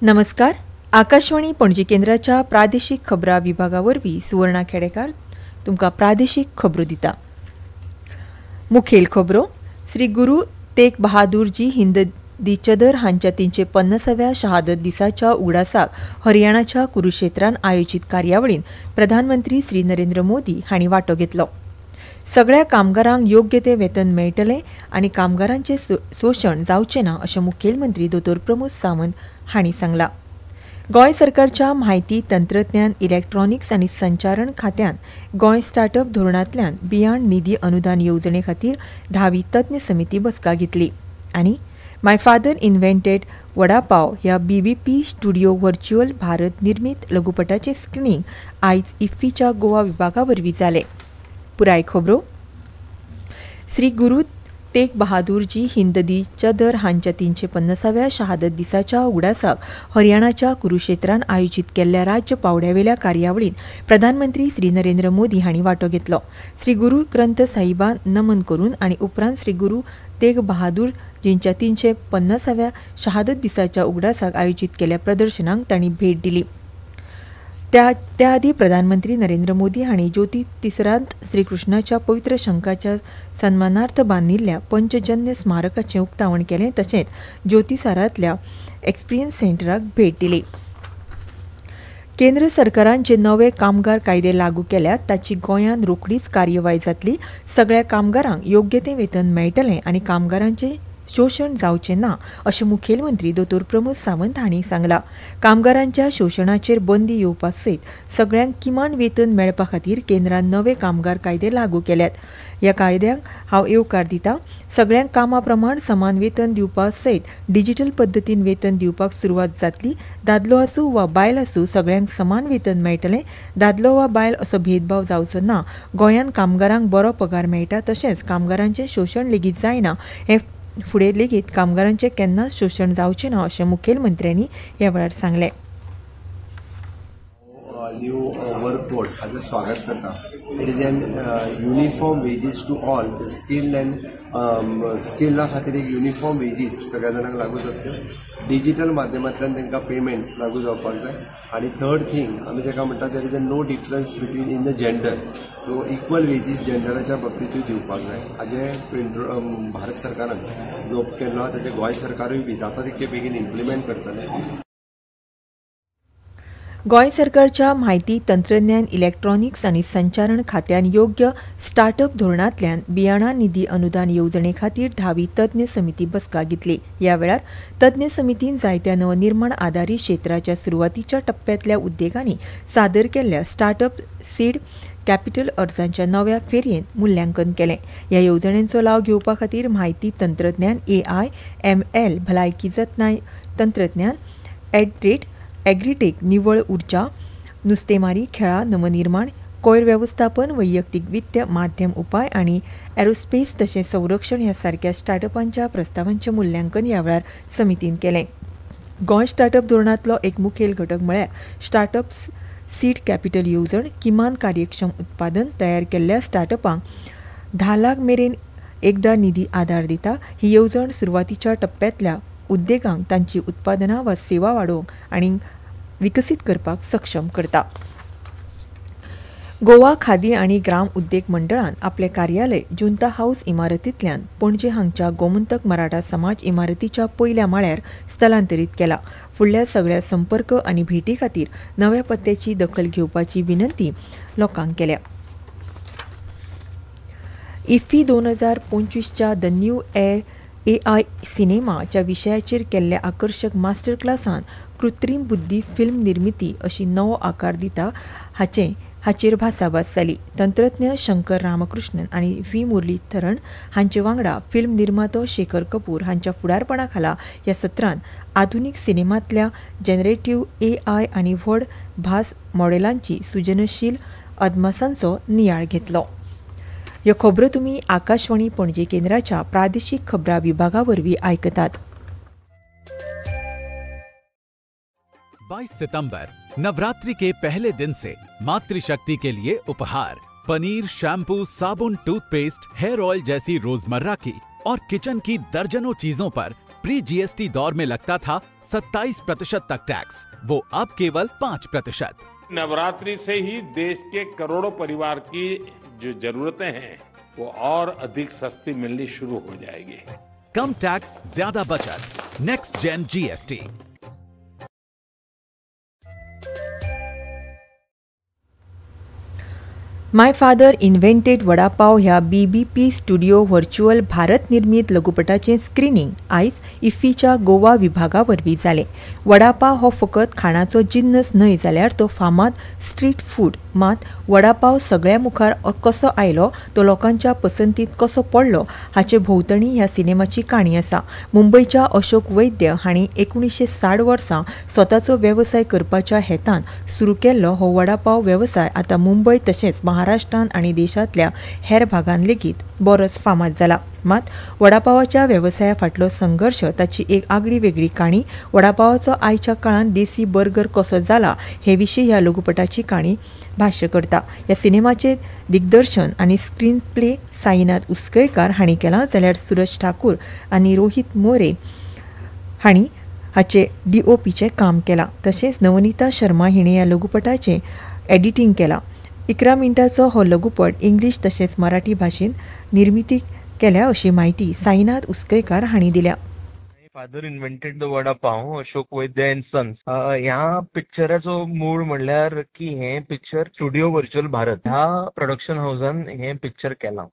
नमस्कार. आकाशवाणी पणजी केंद्राच्या प्रादेशीक खबरां विभागावरवीं सुवर्णा खेडेकार तुमकां प्रादेशीक खबरो दिता. मुखेल खबरो. श्री गुरू तेग बहादूर जी हिंद चदर हांच्या 350व्या शहादत दिसाच्या उगडासाक हरियाणाच्या कुरुक्षेत्रात आयोजित कार्यावळीत प्रधानमंत्री श्री नरेंद्र मोदी हांणी वांटो घेतलो. सगळ्या कामगारांक योग्य ते वेतन मेळटले आनी कामगारांचे शोषण जावचे ना अशें मुखेलमंत्री दोतोर प्रमोद सावंत हांणी सांगलां. गोंय सरकारच्या म्हायती तंत्रज्ञान इलेक्ट्रॉनिक्स आनी संचारण खात्यान गोंय स्टार्टअप धोरणांतल्यान बियाण निधी अनुदान येवजणे खातीर 10वी तज्ञ समिती बसका घेतली. आनी माय फादर इन्व्हेंटेड वडापाव ह्या बीबीपी स्टुडिओ व्हर्च्युअल भारत निर्मित लघुपटाचे स्क्रीनिंग आयज इफ्फीच्या गोवा विभागा वरवीं जालें. पुराय खबरो. श्री गुरू तेग बहादूर जी हिंद चदर हांच्या 350व्या शहादत दिसाच्या उगडासाक हरियाणाच्या कुरुक्षेत्रात आयोजित केल्ल्या राज्य पावड्यावेल्या कार्यावळीत प्रधानमंत्री श्री नरेंद्र मोदी हांणी वांटो घेतलो. श्री गुरू ग्रंथ साहिबान नमन करून आनी उपरांत श्री गुरू तेग बहादूर जींच्या 350व्या शहादत दिसाच्या उगडासाक आयोजित केल्ल्या प्रदर्शनाक तांणी भेट दिली. त्या आदी प्रधानमंत्री नरेंद्र मोदी हांणी ज्योती तिसरांत श्रीकृष्णाच्या पवित्र शंखाच्या सन्मानार्थ बांदिल्ल्या पंचजन्य स्मारकाचें उक्तावण केलें. तशेंच ज्योतिसारांतल्या एक्सपिरियन्स सेंटराक भेट दिली. केंद्र सरकारान जे नवे कामगार कायदे लागू केल्यात ताची गोंयांत रोखडीच कार्यवाही जातली. सगळ्या कामगारांक योग्य ते वेतन मेळटलें आनी कामगारांचें शोषण जावचें ना अशें मुखेलमंत्री दोतोर प्रमोद सावंत हांणी सांगलां. कामगारांच्या शोशणाचेर बंदी येवपा सयत सगळ्यांक किमान वेतन मेळपा खातीर केंद्रान नवे कामगार कायदे लागू केल्यात. ह्या कायद्यांक हांव येवकार दितां. सगळ्यांक कामा प्रमाण समान वेतन दिवपा सयत डिजिटल पद्दतीन वेतन दिवपाक सुरवात जातली. दादलो आसूं वा बायल आसूं सगळ्यांक समान वेतन मेळटलें. दादलो वा बायल असो भेदभाव जावचो ना. गोंयांत कामगारांक बरो पगार मेळटा. तशेंच कामगारांचें शोशण लेगीत जायना. हें फुडें लेगीत कामगारांचें केन्नाच शोशण जावचें ना अशें मुखेलमंत्र्यांनी ह्या वेळार सांगलें. न्यू वर्क कोड हाचें स्वागत करता. It is an uniform wages to all skilled and स्किल्डा खातीर एक युनिफॉर्म वेजीस सगळ्या जाणांक लागू जातल्यो. डिजिटल माध्यमांतल्यान तांकां पेमेंट्स लागू जावपाक जाय. आनी थर्ड थिंग आमी जेका म्हणटा there is a no difference between in the gender. So equal wages जेंडराच्या बाबतींतूय दिवपाक जाय. हाजें भारत सरकारान जो केल्लो आहा ताचें गोंय सरकारूय बी जाता तितके बेगीन इम्प्लिमेंट करतले. गोंय सरकारच्या म्हायती तंत्रज्ञान इलेक्ट्रॉनिक्स आनी संचारण खात्यान योग्य स्टार्टअप धोरणांतल्यान बियाणां निधी अनुदान येवजणे खातीर 10वी तज्ञ समिती बसका घेतली. ह्या वेळार तज्ञ समितीन जायत्या नवनिर्माण आधारीत क्षेत्राच्या सुरवातीच्या टप्प्यातल्या उद्देगांनी सादर केल्ल्या स्टार्टअप सीड कॅपिटल अर्जांच्या नव्या फेरयेंत मुल्यांकन केलें. ह्या येवजण्यांचो लाव घेवपा खातीर म्हायती तंत्रज्ञान AI, ML, भलायकी जतनाय तंत्रज्ञान, एग्रीटेक, निवळ उर्जा, नुस्तेमारी, खेळा, नवनिर्माण, कोयर वेवस्थापन, वैयक्तीक वित्त, माध्यम उपाय आनी एरोस्पेस तशेंच संरक्षण ह्या सारक्या स्टार्टअपांच्या प्रस्तावांचें मुल्यांकन ह्या वेळार समितीन केलें. गोंय स्टार्टअप धोरणांतलो एक मुखेल घटक म्हळ्यार स्टार्टअप सीड कॅपिटल येवजण. किमान कार्यक्षम उत्पादन तयार केल्ल्या स्टार्टअपांक 10 लाख मेरेन एकदा निधी आदार दिता. ही येवजण सुरवातीच्या टप्प्यातल्या उद्देगांक तांची उत्पादनां वा सेवा वाडोवंक आनी विकसीत करपाक सक्षम करता. गोवा खादी आनी ग्राम उद्देग मंडळान आपलें कार्यालय जुंता हाऊस इमारतींतल्यान पणजे हांगच्या गोमंतक मराठा समाज इमारतीच्या पयल्या माळ्यार स्थलांतरीत केला. फुडल्या सगळ्या संपर्क आनी भेटी खातीर नव्या पत्त्याची दखल घेवपाची विनंती लोकांक केल्या. इफ्फी 2025च्या द न्यू AI सिनेमाच्या विशयाचेर केल्ल्या आकर्शक मास्टर क्लासान कृत्रीम बुद्धी फिल्म निर्मिती अशी नवो आकार दिता हाचेर भासाभास जाली. तंत्रज्ञ शंकर रामकृष्णन आनी व्ही मुरलीधरन हांचे वांगडा फिल्म निर्मातो शेखर कपूर हांच्या फुडारपणा खाला ह्या सत्रांत आधुनीक सिनेमांतल्या जनरेटिव्ह AI आनी व्हड भास मॉडेलांची सृजनशील अदमासांचो नियाळ घेतलो. ह्यो खबरो तुमी आकाशवाणी पणजी केंद्राच्या प्रादेशीक खबरां विभागा वरवीं आयकतात. 22 सितंबर नवरात्रि के पहले दिन से मातृशक्ति के लिए उपहार पनीर, शैम्पू, साबुन, टूथपेस्ट, हेयर ऑयल जैसी रोजमर्रा की और किचन की दर्जनों चीजों पर प्री GST दौर में लगता था 27% तक टैक्स, वो अब केवल 5%। नवरात्रि से ही देश के करोड़ों परिवार की जो जरूरतें हैं वो और अधिक सस्ती मिलनी शुरू हो जाएगी। कम टैक्स, ज्यादा बचत। Next gen GST. My father invented vada pav ह्या बीबीपी स्टुडिओ व्हर्च्युअल भारत निर्मित लघुपटाचें स्क्रीनिंग आयज इफ्फीच्या गोवा विभागा वरवीं जालें. वडापाव हो फकत खाणाचो जिन्नस न्हय जाल्यार तो फामाद स्ट्रीट फूड. मात वडापाव सगळ्या मुखार कसो आयलो, तो लोकांच्या पसंतीत कसो पडलो हाचे भोंवतणी ह्या सिनेमाची काणी आसा. मुंबयच्या अशोक वैद्य हांणी 1960 वर्सा स्वताचो वेवसाय करपाच्या हेतान सुरू केल्लो हो वडापाव वेवसाय आतां मुंबय तशेंच महाराष्ट्रान आनी देशांतल्या हेर भागांत लेगीत बरोच फामाद जाला. मात वडापावाच्या वेवसाया फाटलो संघर्श, ताची एक आगळी वेगळी काणी, वडापावाचो आयच्या काळांत देसी बर्गर कसो जाला हे विशीं ह्या लघुपटाची काणी भाष्य करता. ह्या सिनेमाचें दिग्दर्शन आनी स्क्रीन प्ले साईनाथ उसकयकार हांणी केलां, जाल्यार सूरज ठाकूर आनी रोहित मोरे हांणी हाचे DOPचें काम केलां. तशेंच नवनीता शर्मा हिणें ह्या लघुपटाचें एडिटींग केलां. 11 मिनटांचो हो लघुपट इंग्लीश तशेंच मराठी भाशेन निर्मिती केल्या अशी माहिती साईनाथ उसकयकार हांणी दिल्या. Father invented the vada pav, Ashok Vaidya and sons. ह्या पिक्चराचो मूळ म्हणल्यार की हे पिक्चर स्टुडिओ व्हर्च्युअल भारत ह्या प्रोडक्शन हाऊसान हे पिक्चर केलां.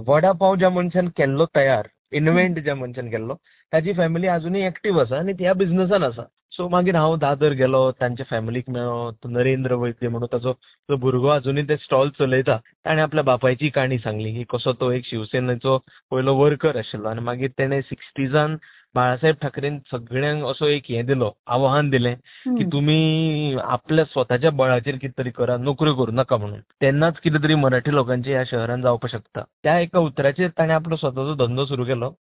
वडापाव ज्या मनशान केल्लो तयार, इन्व्हेंट ज्या मनशान केल्लो, ताची फॅमिली अजूनही एक्टिव्ह आसा आनी त्या बिझनसान आसा. सो मागीर हांव दादर गेलो, तांच्या फॅमिलीक मेळ्ळो. तो नरेंद्र वैद्य म्हणून ताचो भुरगो अजूनही ते स्टॉल चलयता. ताणें आपल्या बापायची काणी सांगली की कसो तो एक शिवसेनेचो पयलो वर्कर आशिल्लो आनी मागीर तेणें 60s बाळासाहेब ठाकरेन सगळ्यांक असो एक हें दिलो, आव्हान दिलें की तुमी आपल्या स्वताच्या बळाचेर कितें तरी करा, नोकऱ्यो करूं नाका म्हणून. तेन्नाच कितें तरी मराठी लोकांचें ह्या शहरान जावपाक शकता. त्या एका उतराचेर ताणें आपलो स्वताचो धंदो सुरू केलो.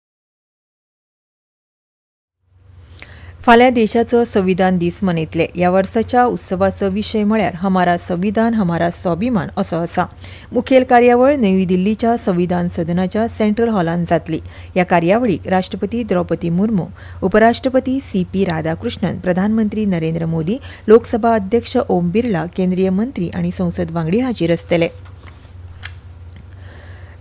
फाल्यां देशाचो संविधान दीस मनयतले. ह्या वर्साच्या उत्सवाचो विशय म्हळ्यार हमारा संविधान हमारा स्वाभिमान असो आसा. मुखेल कार्यावळ नवी दिल्लीच्या संविधान सदनाच्या सेंट्रल हॉलांत जातली. ह्या कार्यावळीक राष्ट्रपती द्रौपदी मुर्मू, उपराष्ट्रपती CP राधाकृष्णन, प्रधानमंत्री नरेंद्र मोदी, लोकसभा अध्यक्ष ओम बिर्ला, केंद्रीय मंत्री आनी संसद वांगडी हाजीर आसतले.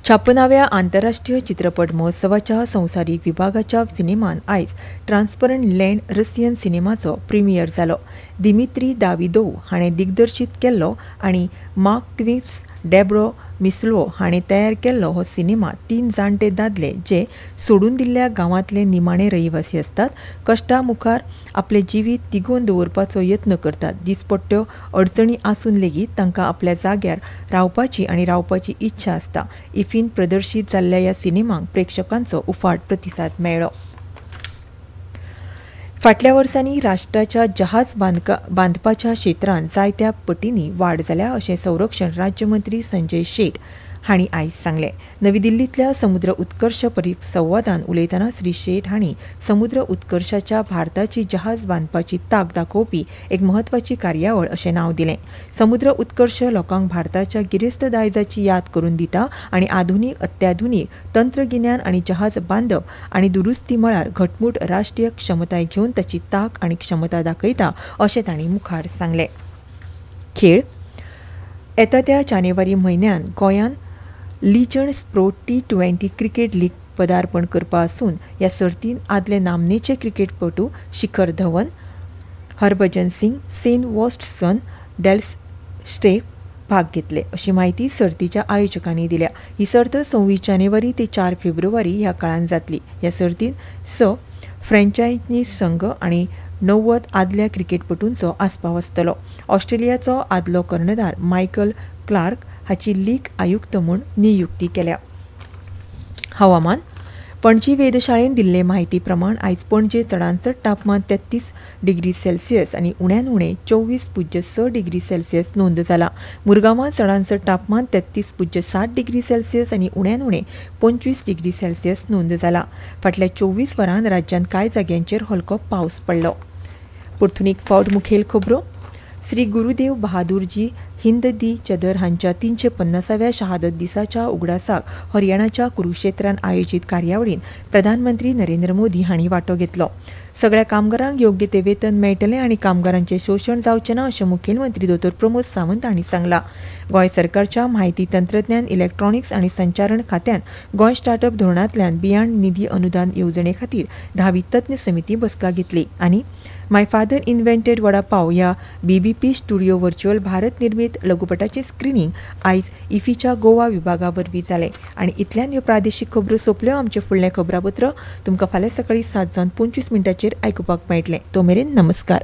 56व्या आंतरराष्ट्रीय चित्रपट महोत्सवाच्या संवसारीक विभागाच्या सिनेमान आयज ट्रान्सपरंट लँड रशियन सिनेमाचो प्रिमियर जालो. दिमित्री दाविदोव हाणें दिग्दर्शीत केल्लो आनी मार्क्विस डेब्रो मिस्लो हाणें तयार केल्लो हो सिनेमा 3 जाणटे दादले जे सोडून दिल्ल्या गांवांतले निमाणे रहिवासी आसतात, कश्टा मुखार आपले जिवीत तिगोवन दवरपाचो यत्न करतात. दिसपट्ट्यो अडचणी आसून लेगीत तांकां आपल्या जाग्यार रावपाची इच्छा आसता. इफ्फीन प्रदर्शीत जाल्ल्या ह्या सिनेमाक प्रेक्षकांचो उफाट प्रतिसाद मेळ्ळो. फाटल्या वर्सांनी राष्ट्राच्या जहाज बांदपाच्या क्षेत्रांत जायत्या पटींनी वाड जाल्या अशें संरक्षण राज्यमंत्री संजय शेट हांणी आयज सांगलें. नवी दिल्लींतल्या समुद्र उत्कर्श परिसंवादान उलयतना श्री शेट हांणी समुद्र उत्कर्शाच्या भारताची जहाज बांदपाची तांक दाखोवपी एक म्हत्वाची कार्यावळ अशें नांव दिलें. समुद्र उत्कर्श लोकांक भारताच्या गिरेस्त दायजाची याद करून दिता आनी अत्याधुनीक तंत्रगिन्यान आनी जहाज बांदप आनी दुरुस्ती मळार घटमूट राष्ट्रीय क्षमताय घेवन ताची तांक आनी क्षमता दाखयता अशें तांणी मुखार सांगलें. खेळ. येता त्या जानेवारी म्हयन्यान गोंयान lesions pro T20 cricket league पदार्पण करपा आसून ह्या सर्तीन आदले नामनेचे क्रिकेटपटू Shikhar Dhawan, Harbhajan Singh, Shane Watson, Dale Steyn भाग घेतले अशी माहिती सर्तीच्या आयोजकांनी दिल्या. ही सर्त 26 जानेवारी ते 4 फेब्रुवारी ह्या काळांत जातली. ह्या सर्तीन 6 फ्रँचायझी संघ आनी 90 आदल्या क्रिकेटपटूंचो आस्पाव आसतलो. ऑस्ट्रेलियाचो आदलो कर्णधार मायकल क्लार्क हाची लीग आयुक्त म्हूण नियुक्ती केल्या. हवामान. पणजी वेधशाळेन दिल्ले म्हायती प्रमाण आयज पणजे चडांत चड तापमान 33 डिग्री सेल्सियस आनी उण्यान उणें 24.6 डिग्री सेल्सियस नोंद जाला. मुरगांवां चडांत चड तापमान 33.7 डिग्री सेल्सियस आनी उण्यान उणें 25 डिग्री सेल्सियस नोंद जाला. फाटल्या 24 वरांत राज्यांत कांय जाग्यांचेर हलको पावस पडलो. परतून एक फावट मुखेल खबरो. श्री गुरुदेव बहादूरजी हिंद दी चदर हांच्या 350व्या शहादत दिसाच्या उगडासाक हरियाणाच्या कुरुक्षेत्रान आयोजित कार्यावळीन प्रधानमंत्री नरेंद्र मोदी हांणी वांटो घेतलो. सगळ्या कामगारांक योग्य ते वेतन मेळटलें आनी कामगारांचें शोशण जावचें ना अशें मुखेलमंत्री दोतोर प्रमोद सावंत हांणी सांगलां. गोंय सरकारच्या म्हायती तंत्रज्ञान इलेक्ट्रॉनिक्स आनी संचारण खात्यान गोंय स्टार्टअप धोरणांतल्यान बियाण निधी अनुदान येवजणे खातीर 10वी तज्ञ समिती बसका घेतली आनी माय फादर इन्व्हेंटेड वडा पाव ह्या बीबीपी स्टुडिओ व्हर्च्युअल भारत निर्मित लघुपटाचें स्क्रिनींग आयज इफीच्या गोवा विभागा वरवीं जालें. आनी इतल्यान ह्यो प्रादेशीक खबरो सोंपल्यो. आमचें फुडलें खबरापत्र तुमकां फाल्यां सकाळीं 7:25 आयकुपाक मेळटलें. तो मेरेन नमस्कार.